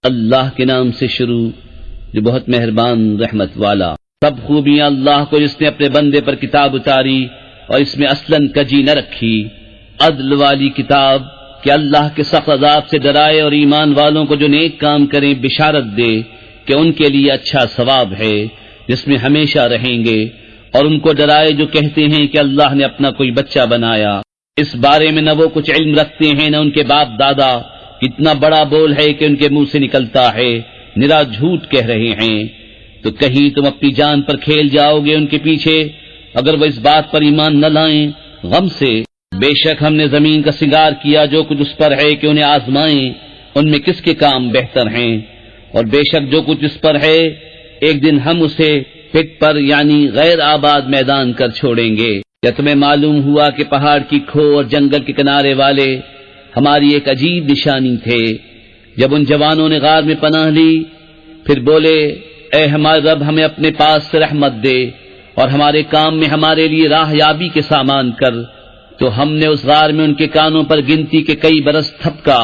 اللہ کے نام سے شروع جو بہت مہربان رحمت والا۔ سب خوبیاں اللہ کو جس نے اپنے بندے پر کتاب اتاری اور اس میں اصلاً کجی نہ رکھی، عدل والی کتاب کہ اللہ کے سخت عذاب سے ڈرائے اور ایمان والوں کو جو نیک کام کریں بشارت دے کہ ان کے لیے اچھا ثواب ہے جس میں ہمیشہ رہیں گے، اور ان کو ڈرائے جو کہتے ہیں کہ اللہ نے اپنا کوئی بچہ بنایا۔ اس بارے میں نہ وہ کچھ علم رکھتے ہیں نہ ان کے باپ دادا، کتنا بڑا بول ہے کہ ان کے منہ سے نکلتا ہے، نرا جھوٹ کہہ رہے ہیں۔ تو کہیں تم اپنی جان پر کھیل جاؤ گے ان کے پیچھے اگر وہ اس بات پر ایمان نہ لائیں غم سے۔ بے شک ہم نے زمین کا سنگار کیا جو کچھ اس پر ہے کہ انہیں آزمائیں ان میں کس کے کام بہتر ہیں، اور بے شک جو کچھ اس پر ہے ایک دن ہم اسے پٹ پر یعنی غیر آباد میدان کر چھوڑیں گے۔ کیا تمہیں معلوم ہوا کہ پہاڑ کی کھو اور جنگل کے کنارے والے ہماری ایک عجیب نشانی تھے؟ جب ان جوانوں نے غار میں پناہ لی پھر بولے اے ہمارے رب ہمیں اپنے پاس سے رحمت دے اور ہمارے کام میں ہمارے لیے راہ یابی کے سامان کر، تو ہم نے اس غار میں ان کے کانوں پر گنتی کے کئی برس تھپکا،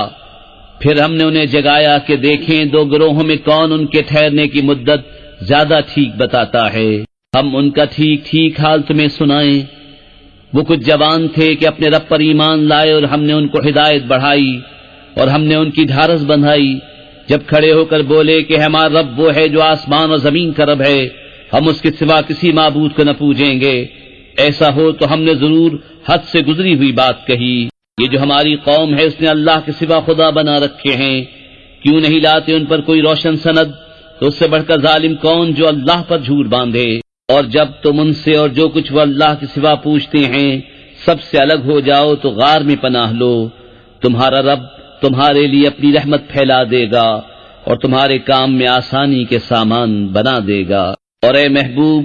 پھر ہم نے انہیں جگایا کہ دیکھیں دو گروہوں میں کون ان کے ٹھہرنے کی مدت زیادہ ٹھیک بتاتا ہے۔ ہم ان کا ٹھیک ٹھیک حال تمہیں سنائیں۔ وہ کچھ جوان تھے کہ اپنے رب پر ایمان لائے اور ہم نے ان کو ہدایت بڑھائی اور ہم نے ان کی ڈھارس بندھائی، جب کھڑے ہو کر بولے کہ ہمارا رب وہ ہے جو آسمان اور زمین کا رب ہے، ہم اس کے سوا کسی معبود کو نہ پوجیں گے۔ ایسا ہو تو ہم نے ضرور حد سے گزری ہوئی بات کہی۔ یہ جو ہماری قوم ہے اس نے اللہ کے سوا خدا بنا رکھے ہیں، کیوں نہیں لاتے ان پر کوئی روشن سند؟ تو اس سے بڑھ کر ظالم کون جو اللہ پر جھوٹ باندھے؟ اور جب تم ان سے اور جو کچھ وہ اللہ کے سوا پوچھتے ہیں سب سے الگ ہو جاؤ تو غار میں پناہ لو، تمہارا رب تمہارے لیے اپنی رحمت پھیلا دے گا اور تمہارے کام میں آسانی کے سامان بنا دے گا۔ اور اے محبوب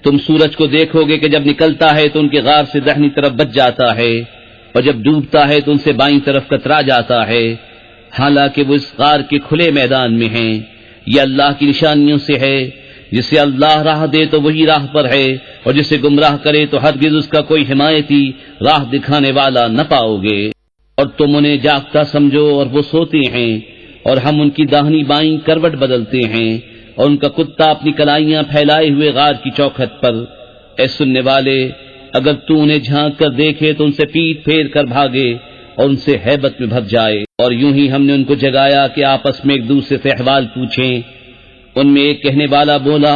تم سورج کو دیکھو گے کہ جب نکلتا ہے تو ان کے غار سے داہنی طرف بچ جاتا ہے اور جب ڈوبتا ہے تو ان سے بائیں طرف کترا جاتا ہے، حالانکہ وہ اس غار کے کھلے میدان میں ہیں۔ یہ اللہ کی نشانیوں سے ہے، جسے اللہ راہ دے تو وہی راہ پر ہے اور جسے گمراہ کرے تو ہرگز اس کا کوئی حمایتی راہ دکھانے والا نہ پاؤ گے۔ اور تم انہیں جاگتا سمجھو اور وہ سوتے ہیں، اور ہم ان کی داہنی بائیں کروٹ بدلتے ہیں اور ان کا کتا اپنی کلائیاں پھیلائے ہوئے غار کی چوکھٹ پر۔ اے سننے والے اگر تو انہیں جھانک کر دیکھے تو ان سے پیٹ پھیر کر بھاگے اور ان سے ہیبت میں بھر جائے۔ اور یوں ہی ہم نے ان کو جگایا کہ آپس میں ایک دوسرے سے احوال پوچھیں۔ ان میں ایک کہنے والا بولا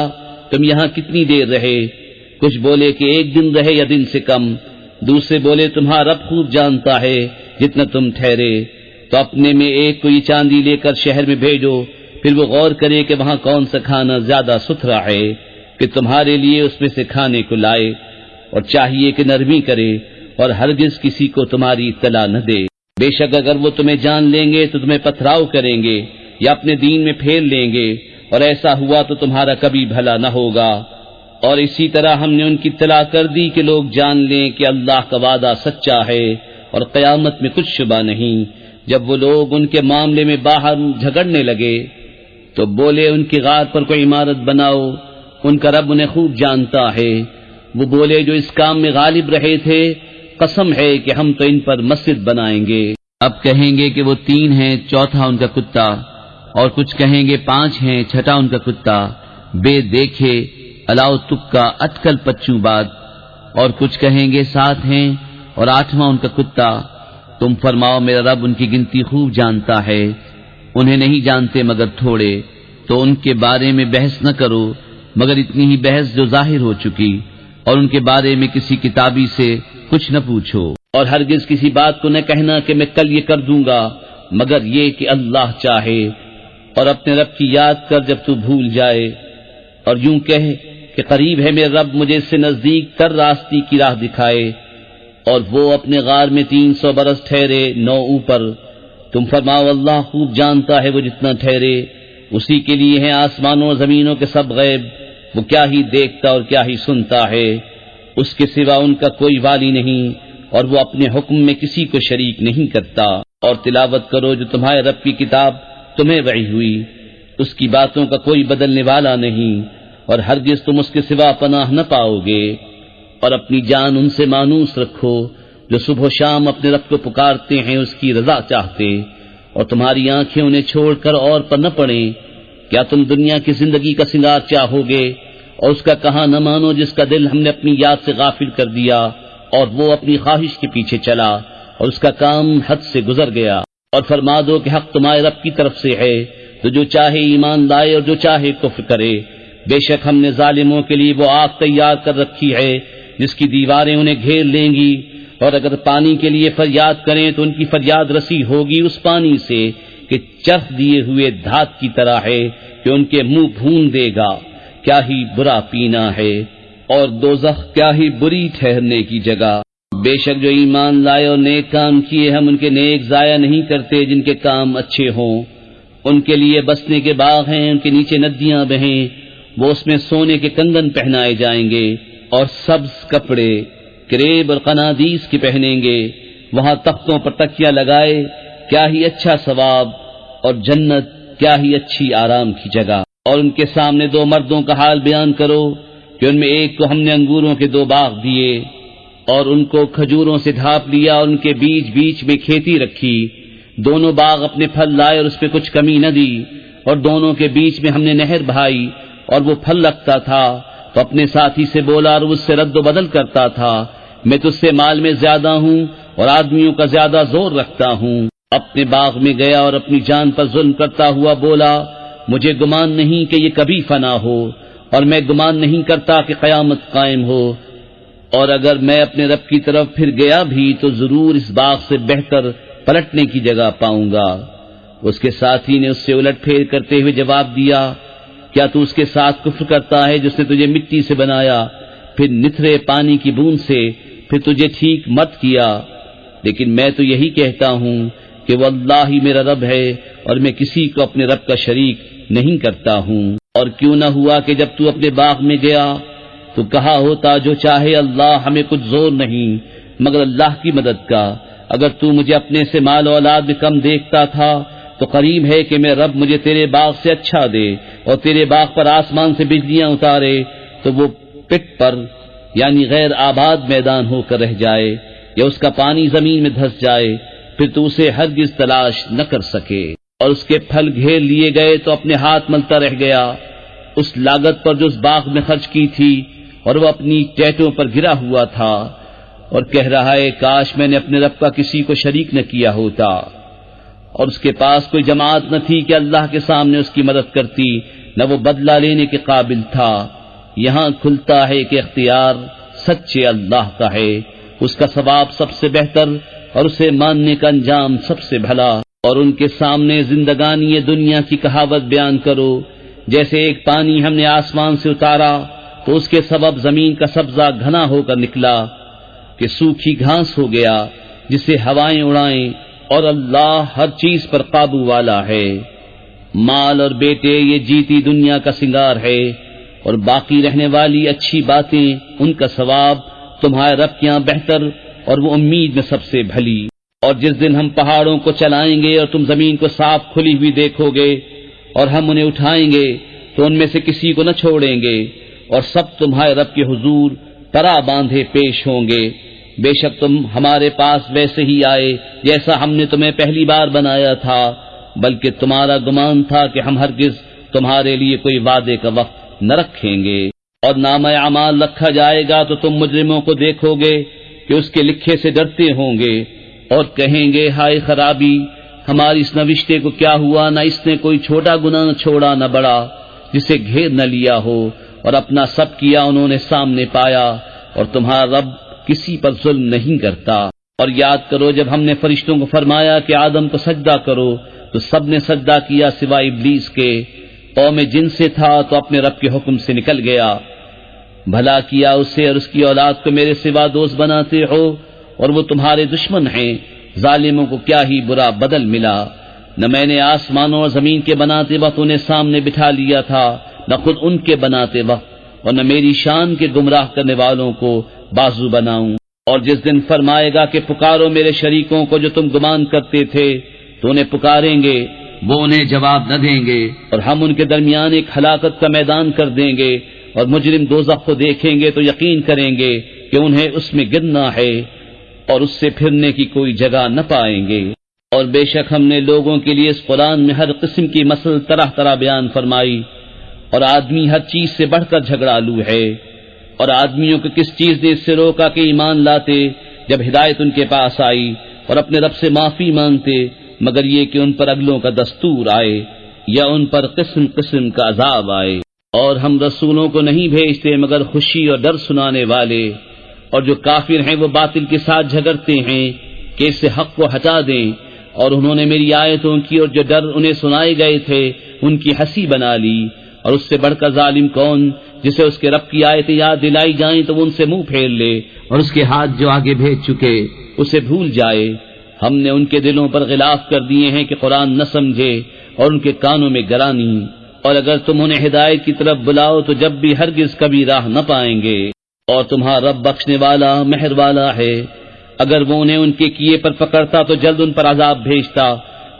تم یہاں کتنی دیر رہے؟ کچھ بولے کہ ایک دن رہے یا دن سے کم، دوسرے بولے تمہارا رب خوب جانتا ہے جتنا تم ٹھہرے، تو اپنے میں ایک کو یہ چاندی لے کر شہر میں بھیجو، پھر وہ غور کرے کہ وہاں کون سا کھانا زیادہ ستھرا ہے کہ تمہارے لیے اس میں سے کھانے کو لائے، اور چاہیے کہ نرمی کرے اور ہرگز کسی کو تمہاری اطلاع نہ دے۔ بے شک اگر وہ تمہیں جان لیں گے تو تمہیں پتھراؤ کریں گے یا اپنے دین میں پھیر لیں گے، اور ایسا ہوا تو تمہارا کبھی بھلا نہ ہوگا۔ اور اسی طرح ہم نے ان کی اطلاع کر دی کہ لوگ جان لیں کہ اللہ کا وعدہ سچا ہے اور قیامت میں کچھ شبہ نہیں۔ جب وہ لوگ ان کے معاملے میں باہر جھگڑنے لگے تو بولے ان کی غار پر کوئی عمارت بناؤ، ان کا رب انہیں خوب جانتا ہے۔ وہ بولے جو اس کام میں غالب رہے تھے قسم ہے کہ ہم تو ان پر مسجد بنائیں گے۔ اب کہیں گے کہ وہ 3 ہیں، چوتھا ان کا کتا، اور کچھ کہیں گے 5 ہیں، چھٹا ان کا کتا، بے دیکھے الاؤ تکا اٹکل پچوں بات، اور کچھ کہیں گے 7 ہیں اور 8واں ان کا کتا۔ تم فرماؤ میرا رب ان کی گنتی خوب جانتا ہے، انہیں نہیں جانتے مگر تھوڑے، تو ان کے بارے میں بحث نہ کرو مگر اتنی ہی بحث جو ظاہر ہو چکی، اور ان کے بارے میں کسی کتابی سے کچھ نہ پوچھو، اور ہرگز کسی بات کو نہ کہنا کہ میں کل یہ کر دوں گا مگر یہ کہ اللہ چاہے، اور اپنے رب کی یاد کر جب تو بھول جائے، اور یوں کہہ کہ قریب ہے میرے رب مجھے اس سے نزدیک تر راستی کی راہ دکھائے، اور وہ اپنے غار میں 300 برس ٹھہرے 9 اوپر۔ تم فرماؤ اللہ خوب جانتا ہے وہ جتنا ٹھہرے، اسی کے لیے ہیں آسمانوں اور زمینوں کے سب غیب، وہ کیا ہی دیکھتا اور کیا ہی سنتا ہے، اس کے سوا ان کا کوئی والی نہیں، اور وہ اپنے حکم میں کسی کو شریک نہیں کرتا۔ اور تلاوت کرو جو تمہارے رب کی کتاب تمہیں وحی ہوئی، اس کی باتوں کا کوئی بدلنے والا نہیں، اور ہرگز تم اس کے سوا پناہ نہ پاؤ گے۔ اور اپنی جان ان سے مانوس رکھو جو صبح و شام اپنے رب کو پکارتے ہیں اس کی رضا چاہتے، اور تمہاری آنکھیں انہیں چھوڑ کر اور پر نہ پڑیں؟ کیا تم دنیا کی زندگی کا سنگار چاہو گے اور اس کا کہاں نہ مانو جس کا دل ہم نے اپنی یاد سے غافل کر دیا اور وہ اپنی خواہش کے پیچھے چلا اور اس کا کام حد سے گزر گیا؟ اور فرما دو کہ حق تمہارے رب کی طرف سے ہے، تو جو چاہے ایمان لائے اور جو چاہے کفر کرے۔ بے شک ہم نے ظالموں کے لیے وہ آگ تیار کر رکھی ہے جس کی دیواریں انہیں گھیر لیں گی، اور اگر پانی کے لیے فریاد کریں تو ان کی فریاد رسی ہوگی اس پانی سے کہ چرخ دیے ہوئے دھات کی طرح ہے کہ ان کے منہ بھون دے گا۔ کیا ہی برا پینا ہے، اور دوزخ کیا ہی بری ٹھہرنے کی جگہ۔ بے شک جو ایمان لائے اور نیک کام کیے ہم ان کے نیک ضائع نہیں کرتے جن کے کام اچھے ہوں۔ ان کے لیے بسنے کے باغ ہیں، ان کے نیچے ندیاں بہیں، وہ اس میں سونے کے کنگن پہنائے جائیں گے اور سبز کپڑے کریب اور قنادیس کے پہنیں گے۔ وہاں تختوں پر تکیہ لگائے، کیا ہی اچھا ثواب، اور جنت کیا ہی اچھی آرام کی جگہ۔ اور ان کے سامنے دو مردوں کا حال بیان کرو کہ ان میں ایک کو ہم نے انگوروں کے 2 باغ دیے اور ان کو کھجوروں سے ڈھانپ لیا اور ان کے بیچ بیچ میں کھیتی رکھی۔ دونوں باغ اپنے پھل لائے اور اس پہ کچھ کمی نہ دی، اور دونوں کے بیچ میں ہم نے نہر بہائی اور وہ پھل رکھتا تھا تو اپنے ساتھی سے بولا اور اس سے رد و بدل کرتا تھا، میں تجھ سے مال میں زیادہ ہوں اور آدمیوں کا زیادہ زور رکھتا ہوں۔ اپنے باغ میں گیا اور اپنی جان پر ظلم کرتا ہوا بولا، مجھے گمان نہیں کہ یہ کبھی فنا ہو، اور میں گمان نہیں کرتا کہ قیامت قائم ہو، اور اگر میں اپنے رب کی طرف پھر گیا بھی تو ضرور اس باغ سے بہتر پلٹنے کی جگہ پاؤں گا۔ اس کے ساتھی نے اس سے الٹ پھیر کرتے ہوئے جواب دیا، کیا تو اس کے ساتھ کفر کرتا ہے جس نے تجھے مٹی سے بنایا، پھر نتھرے پانی کی بوند سے، پھر تجھے ٹھیک مت کیا؟ لیکن میں تو یہی کہتا ہوں کہ وہ اللہ ہی میرا رب ہے اور میں کسی کو اپنے رب کا شریک نہیں کرتا ہوں۔ اور کیوں نہ ہوا کہ جب تو اپنے باغ میں گیا تو کہا ہوتا، جو چاہے اللہ، ہمیں کچھ زور نہیں مگر اللہ کی مدد کا۔ اگر تو مجھے اپنے سے مال و اولاد میں کم دیکھتا تھا تو قریب ہے کہ میں رب مجھے تیرے باغ سے اچھا دے اور تیرے باغ پر آسمان سے بجلیاں اتارے تو وہ پٹ پر یعنی غیر آباد میدان ہو کر رہ جائے، یا اس کا پانی زمین میں دھس جائے، پھر تو اسے ہرگز تلاش نہ کر سکے۔ اور اس کے پھل گھیر لیے گئے تو اپنے ہاتھ ملتا رہ گیا اس لاگت پر جو اس باغ میں خرچ کی تھی، اور وہ اپنی ٹہنیوں پر گرا ہوا تھا اور کہہ رہا ہے، کاش میں نے اپنے رب کا کسی کو شریک نہ کیا ہوتا۔ اور اس کے پاس کوئی جماعت نہ تھی کہ اللہ کے سامنے اس کی مدد کرتی، نہ وہ بدلہ لینے کے قابل تھا۔ یہاں کھلتا ہے کہ اختیار سچے اللہ کا ہے، اس کا ثواب سب سے بہتر اور اسے ماننے کا انجام سب سے بھلا۔ اور ان کے سامنے زندگانی دنیا کی کہاوت بیان کرو، جیسے ایک پانی ہم نے آسمان سے اتارا تو اس کے سبب زمین کا سبزہ گھنا ہو کر نکلا کہ سوکھی گھاس ہو گیا جسے ہوائیں اڑائیں، اور اللہ ہر چیز پر قابو والا ہے۔ مال اور بیٹے یہ جیتی دنیا کا سنگار ہے، اور باقی رہنے والی اچھی باتیں ان کا ثواب تمہارے رب کے یہاں بہتر اور وہ امید میں سب سے بھلی۔ اور جس دن ہم پہاڑوں کو چلائیں گے اور تم زمین کو صاف کھلی ہوئی دیکھو گے اور ہم انہیں اٹھائیں گے تو ان میں سے کسی کو نہ چھوڑیں گے، اور سب تمہارے رب کے حضور پرا باندھے پیش ہوں گے۔ بے شک تم ہمارے پاس ویسے ہی آئے جیسا ہم نے تمہیں پہلی بار بنایا تھا، بلکہ تمہارا گمان تھا کہ ہم ہرگز تمہارے لیے کوئی وعدے کا وقت نہ رکھیں گے۔ اور نامہ اعمال رکھا جائے گا تو تم مجرموں کو دیکھو گے کہ اس کے لکھے سے ڈرتے ہوں گے اور کہیں گے، ہائے خرابی، ہماری اس نوشتے کو کیا ہوا، نہ اس نے کوئی چھوٹا گناہ نہ چھوڑا نہ بڑا جسے گھیر نہ لیا ہو، اور اپنا سب کیا انہوں نے سامنے پایا، اور تمہارا رب کسی پر ظلم نہیں کرتا۔ اور یاد کرو جب ہم نے فرشتوں کو فرمایا کہ آدم کو سجدہ کرو تو سب نے سجدہ کیا سوائے ابلیس کے، قوم جن سے تھا تو اپنے رب کے حکم سے نکل گیا۔ بھلا کیا اسے اور اس کی اولاد کو میرے سوا دوست بناتے ہو، اور وہ تمہارے دشمن ہیں۔ ظالموں کو کیا ہی برا بدل ملا۔ نہ میں نے آسمانوں اور زمین کے بناتے وقت انہیں سامنے بٹھا لیا تھا، نہ خود ان کے بناتے وقت، اور نہ میری شان کے گمراہ کرنے والوں کو بازو بناؤں۔ اور جس دن فرمائے گا کہ پکارو میرے شریکوں کو جو تم گمان کرتے تھے، تو انہیں پکاریں گے، وہ انہیں جواب نہ دیں گے، اور ہم ان کے درمیان ایک ہلاکت کا میدان کر دیں گے، اور مجرم دوزخ کو دیکھیں گے تو یقین کریں گے کہ انہیں اس میں گرنا ہے اور اس سے پھرنے کی کوئی جگہ نہ پائیں گے۔ اور بے شک ہم نے لوگوں کے لیے اس قرآن میں ہر قسم کی مسل طرح طرح بیان فرمائی، اور آدمی ہر چیز سے بڑھ کر جھگڑالو ہے، اور آدمیوں کو کس چیز نے اس سے روکا کہ ایمان لاتے جب ہدایت ان کے پاس آئی اور اپنے رب سے معافی مانگتے، مگر یہ کہ ان پر اگلوں کا دستور آئے یا ان پر قسم قسم کا عذاب آئے۔ اور ہم رسولوں کو نہیں بھیجتے مگر خوشی اور ڈر سنانے والے، اور جو کافر ہیں وہ باطل کے ساتھ جھگڑتے ہیں کہ اس سے حق کو ہٹا دیں، اور انہوں نے میری آیتوں کی اور جو ڈر انہیں سنائے گئے تھے ان کی ہنسی بنا لی۔ اور اس سے بڑھ کر ظالم کون جسے اس کے رب کی آیتیں یاد دلائی جائیں تو وہ ان سے منہ پھیر لے، اور اس کے ہاتھ جو آگے بھیج چکے اسے بھول جائے۔ ہم نے ان کے دلوں پر غلاف کر دیے ہیں کہ قرآن نہ سمجھے، اور ان کے کانوں میں گرانی، اور اگر تم انہیں ہدایت کی طرف بلاؤ تو جب بھی ہرگز کبھی راہ نہ پائیں گے۔ اور تمہارا رب بخشنے والا مہر والا ہے، اگر وہ انہیں ان کے کیے پر پکڑتا تو جلد ان پر عذاب بھیجتا،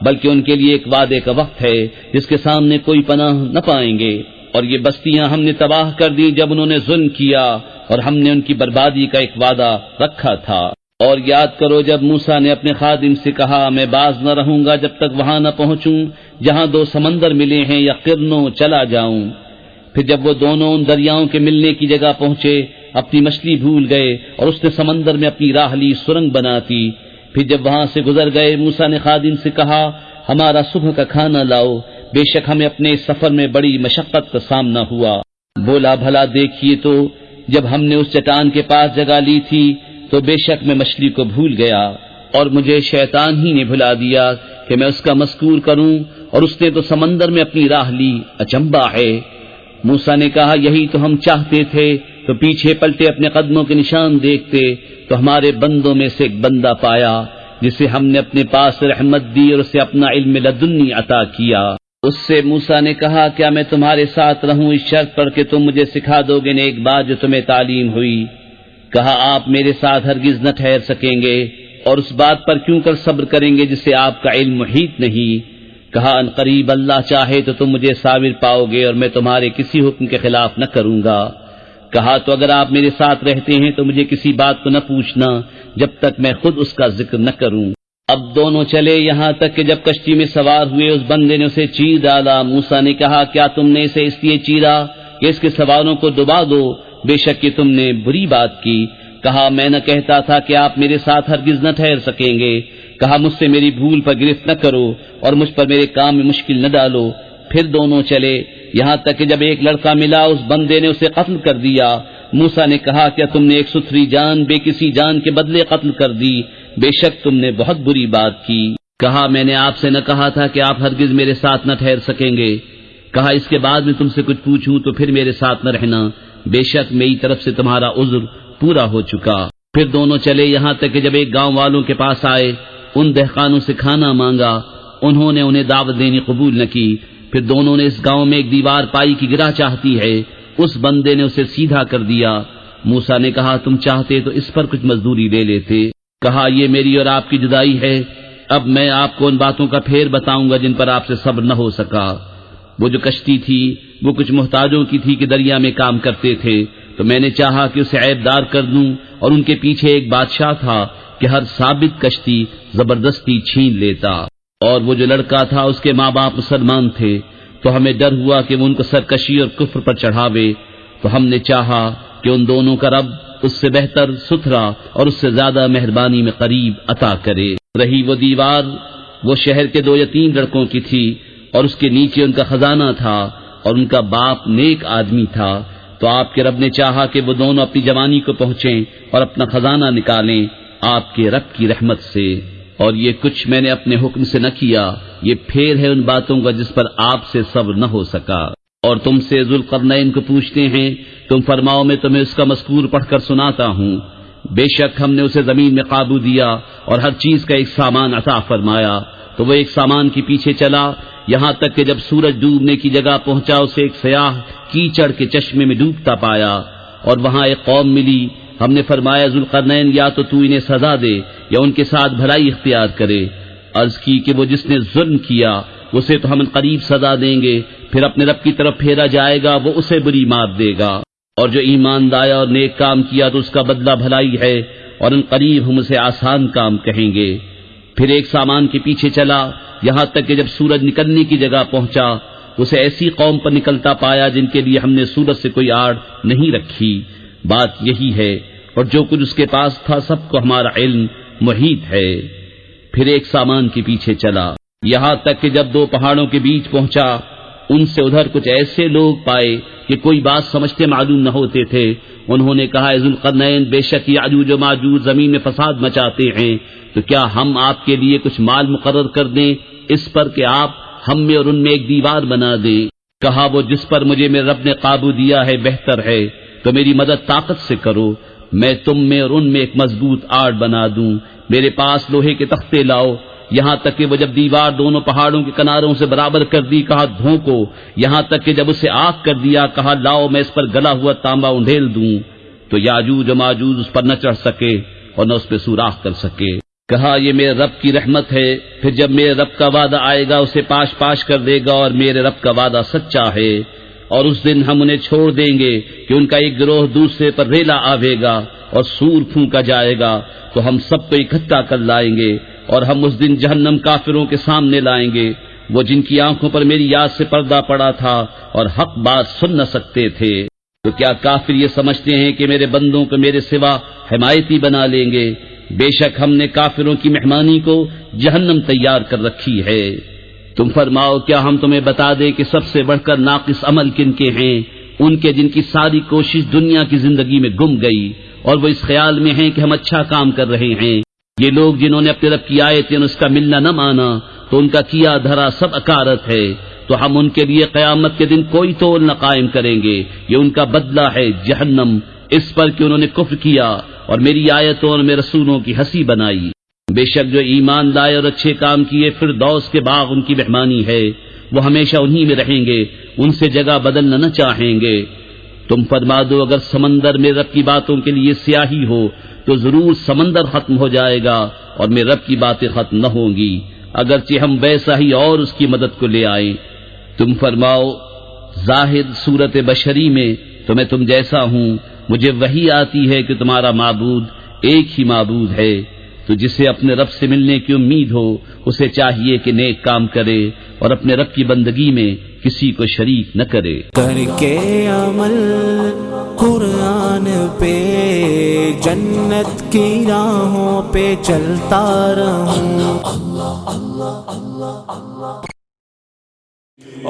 بلکہ ان کے لیے ایک وعدے کا وقت ہے جس کے سامنے کوئی پناہ نہ پائیں گے۔ اور یہ بستیاں ہم نے تباہ کر دی جب انہوں نے ظلم کیا، اور ہم نے ان کی بربادی کا ایک وعدہ رکھا تھا۔ اور یاد کرو جب موسیٰ نے اپنے خادم سے کہا میں باز نہ رہوں گا جب تک وہاں نہ پہنچوں جہاں دو سمندر ملے ہیں، یا قرنوں چلا جاؤں۔ پھر جب وہ دونوں ان دریاؤں کے ملنے کی جگہ پہنچے اپنی مچھلی بھول گئے، اور اس نے سمندر میں اپنی راہ لی سرنگ بناتی۔ پھر جب وہاں سے گزر گئے موسیٰ نے خادم سے کہا ہمارا صبح کا کھانا لاؤ، بے شک ہمیں اپنے اس سفر میں بڑی مشقت کا سامنا ہوا۔ بولا بھلا دیکھیے تو جب ہم نے اس چٹان کے پاس جگہ لی تھی تو بے شک میں مچھلی کو بھول گیا، اور مجھے شیطان ہی نے بھلا دیا کہ میں اس کا مذکور کروں، اور اس نے تو سمندر میں اپنی راہ لی، اچنبا ہے۔ موسیٰ نے کہا یہی تو ہم چاہتے تھے، تو پیچھے پلٹے اپنے قدموں کے نشان دیکھتے تو ہمارے بندوں میں سے ایک بندہ پایا جسے ہم نے اپنے پاس رحمت دی اور اسے اپنا علم لدنی عطا کیا۔ اس سے موسیٰ نے کہا کیا میں تمہارے ساتھ رہوں اس شرط پر کہ تم مجھے سکھا دو گے نیک بات جو تمہیں تعلیم ہوئی؟ کہا آپ میرے ساتھ ہرگز نہ ٹھہر سکیں گے، اور اس بات پر کیوں کر صبر کریں گے جس سے آپ کا علم محیط نہیں؟ کہا ان قریب اللہ چاہے تو تم مجھے صابر پاؤ گے اور میں تمہارے کسی حکم کے خلاف نہ کروں گا۔ کہا تو اگر آپ میرے ساتھ رہتے ہیں تو مجھے کسی بات کو نہ پوچھنا جب تک میں خود اس کا ذکر نہ کروں۔ اب دونوں چلے یہاں تک کہ جب کشتی میں سوار ہوئے اس بندے نے اسے چیر ڈالا۔ موسیٰ نے کہا کیا تم نے اسے اس لیے چیرا کہ اس کے سواروں کو ڈبا دو؟ بے شک کہ تم نے بری بات کی۔ کہا میں نہ کہتا تھا کہ آپ میرے ساتھ ہرگز نہ ٹھہر سکیں گے۔ کہا مجھ سے میری بھول پر گرفت نہ کرو اور مجھ پر میرے کام میں مشکل نہ ڈالو۔ پھر دونوں چلے یہاں تک کہ جب ایک لڑکا ملا اس بندے نے اسے قتل کر دیا۔ موسیٰ نے کہا کیا تم نے ایک ستھری جان بے کسی جان کے بدلے قتل کر دی؟ بے شک تم نے بہت بری بات کی۔ کہا میں نے آپ سے نہ کہا تھا کہ آپ ہرگز میرے ساتھ نہ ٹھہر سکیں گے؟ کہا اس کے بعد میں تم سے کچھ پوچھوں تو پھر میرے ساتھ نہ رہنا، بے شک میری طرف سے تمہارا عذر پورا ہو چکا۔ پھر دونوں چلے یہاں تک کہ جب ایک گاؤں والوں کے پاس آئے ان دہقانوں سے کھانا مانگا، انہوں نے انہیں دعوت دینی قبول نہ کی۔ پھر دونوں نے اس گاؤں میں ایک دیوار پائی کی گرہ چاہتی ہے، اس بندے نے اسے سیدھا کر دیا۔ موسیٰ نے کہا تم چاہتے تو اس پر کچھ مزدوری لے لیتے۔ کہا یہ میری اور آپ کی جدائی ہے، اب میں آپ کو ان باتوں کا پھیر بتاؤں گا جن پر آپ سے صبر نہ ہو سکا۔ وہ جو کشتی تھی وہ کچھ محتاجوں کی تھی کہ دریا میں کام کرتے تھے، تو میں نے چاہا کہ اسے عیب دار کر دوں، اور ان کے پیچھے ایک بادشاہ تھا کہ ہر ثابت کشتی زبردستی چھین لیتا۔ اور وہ جو لڑکا تھا اس کے ماں باپ مسلمان تھے، تو ہمیں ڈر ہوا کہ وہ ان کو سرکشی اور کفر پر چڑھاوے، تو ہم نے چاہا کہ ان دونوں کا رب اس سے بہتر ستھرا اور اس سے زیادہ مہربانی میں قریب عطا کرے۔ رہی وہ دیوار وہ شہر کے 2 یا 3 لڑکوں کی تھی، اور اس کے نیچے ان کا خزانہ تھا، اور ان کا باپ نیک آدمی تھا۔ تو آپ کے رب نے چاہا کہ وہ دونوں اپنی جوانی کو پہنچیں اور اپنا خزانہ نکالیں آپ کے رب کی رحمت سے، اور یہ کچھ میں نے اپنے حکم سے نہ کیا، یہ پھیر ہے ان باتوں کا جس پر آپ سے صبر نہ ہو سکا۔ اور تم سے ذوالقرنین کو پوچھتے ہیں، تم فرماؤ میں تمہیں اس کا مذکور پڑھ کر سناتا ہوں۔ بے شک ہم نے اسے زمین میں قابو دیا اور ہر چیز کا ایک سامان عطا فرمایا، تو وہ ایک سامان کے پیچھے چلا یہاں تک کہ جب سورج ڈوبنے کی جگہ پہنچا اسے ایک سیاہ کیچڑ کے چشمے میں ڈوبتا پایا، اور وہاں ایک قوم ملی۔ ہم نے فرمایا ذوالقرنین یا تو انہیں سزا دے یا ان کے ساتھ بھلائی اختیار کرے۔ عرض کی کہ وہ جس نے ظلم کیا اسے تو ہم قریب سزا دیں گے، پھر اپنے رب کی طرف پھیرا جائے گا وہ اسے بری مار دے گا، اور جو ایمان لایا اور نیک کام کیا تو اس کا بدلہ بھلائی ہے، اور ان قریب ہم اسے آسان کام کہیں گے۔ پھر ایک سامان کے پیچھے چلا یہاں تک کہ جب سورج نکلنے کی جگہ پہنچا اسے ایسی قوم پر نکلتا پایا جن کے لیے ہم نے سورج سے کوئی آڑ نہیں رکھی. بات یہی ہے اور جو کچھ اس کے پاس تھا سب کو ہمارا علم محیط ہے. پھر ایک سامان کے پیچھے چلا یہاں تک کہ جب دو پہاڑوں کے بیچ پہنچا ان سے ادھر کچھ ایسے لوگ پائے کہ کوئی بات سمجھتے معلوم نہ ہوتے تھے. انہوں نے کہا ذوالقرنین بے شک یاجوج و ماجوج زمین میں فساد مچاتے ہیں تو کیا ہم آپ کے لیے کچھ مال مقرر کر دیں اس پر کہ آپ ہم میں اور ان میں ایک دیوار بنا دیں. کہا وہ جس پر مجھے میرے رب نے قابو دیا ہے بہتر ہے تو میری مدد طاقت سے کرو میں تم میں اور ان میں ایک مضبوط آڑ بنا دوں. میرے پاس لوہے کے تختے لاؤ. یہاں تک کہ وہ جب دیوار دونوں پہاڑوں کے کناروں سے برابر کر دی کہا دھوکو. یہاں تک کہ جب اسے آگ کر دیا کہا لاؤ میں اس پر گلا ہوا تانبا انڈھیل دوں. تو یاجوج و ماجوج اس پر نہ چڑھ سکے اور نہ اس پہ سوراخ کر سکے. کہا یہ میرے رب کی رحمت ہے پھر جب میرے رب کا وعدہ آئے گا اسے پاش پاش کر دے گا اور میرے رب کا وعدہ سچا ہے. اور اس دن ہم انہیں چھوڑ دیں گے کہ ان کا ایک گروہ دوسرے پر ریلا آوے گا اور سور پھونکا جائے گا تو ہم سب کو اکٹھا کر لائیں گے اور ہم اس دن جہنم کافروں کے سامنے لائیں گے وہ جن کی آنکھوں پر میری یاد سے پردہ پڑا تھا اور حق بات سن نہ سکتے تھے. تو کیا کافر یہ سمجھتے ہیں کہ میرے بندوں کو میرے سوا حمایتی بنا لیں گے؟ بے شک ہم نے کافروں کی مہمانی کو جہنم تیار کر رکھی ہے. تم فرماؤ کیا ہم تمہیں بتا دیں کہ سب سے بڑھ کر ناقص عمل کن کے ہیں؟ ان کے جن کی ساری کوشش دنیا کی زندگی میں گم گئی اور وہ اس خیال میں ہیں کہ ہم اچھا کام کر رہے ہیں. یہ لوگ جنہوں نے اپنے رب کی آیتیں اور اس کا ملنا نہ مانا تو ان کا کیا دھرا سب اکارت ہے. تو ہم ان کے لیے قیامت کے دن کوئی تول نہ قائم کریں گے. یہ ان کا بدلہ ہے جہنم اس پر کہ انہوں نے کفر کیا اور میری آیتوں اور میرے رسولوں کی ہنسی بنائی. بے شک جو ایمان لائے اور اچھے کام کیے فردوس کے باغ ان کی مہمانی ہے. وہ ہمیشہ انہی میں رہیں گے ان سے جگہ بدلنا نہ چاہیں گے. تم فرما دو اگر سمندر میں رب کی باتوں کے لیے سیاہی ہو تو ضرور سمندر ختم ہو جائے گا اور میرے رب کی باتیں ختم نہ ہوں گی اگرچہ ہم ویسا ہی اور اس کی مدد کو لے آئیں. تم فرماؤ ظاہر صورت بشری میں تو میں تم جیسا ہوں. مجھے وحی آتی ہے کہ تمہارا معبود ایک ہی معبود ہے. تو جسے اپنے رب سے ملنے کی امید ہو اسے چاہیے کہ نیک کام کرے اور اپنے رب کی بندگی میں کسی کو شریک نہ کرے. کر کے عمل قرآن پہ جنت کی راہوں پہ چلتا رہوں.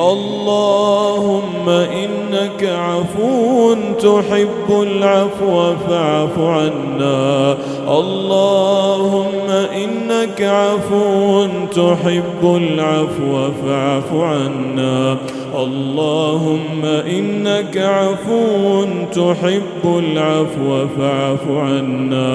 اللهم إنك عفو تحب العفو فاعف عنا. اللهم إنك عفو تحب العفو فاعف عنا. اللهم إنك عفو تحب العفو فاعف عنا.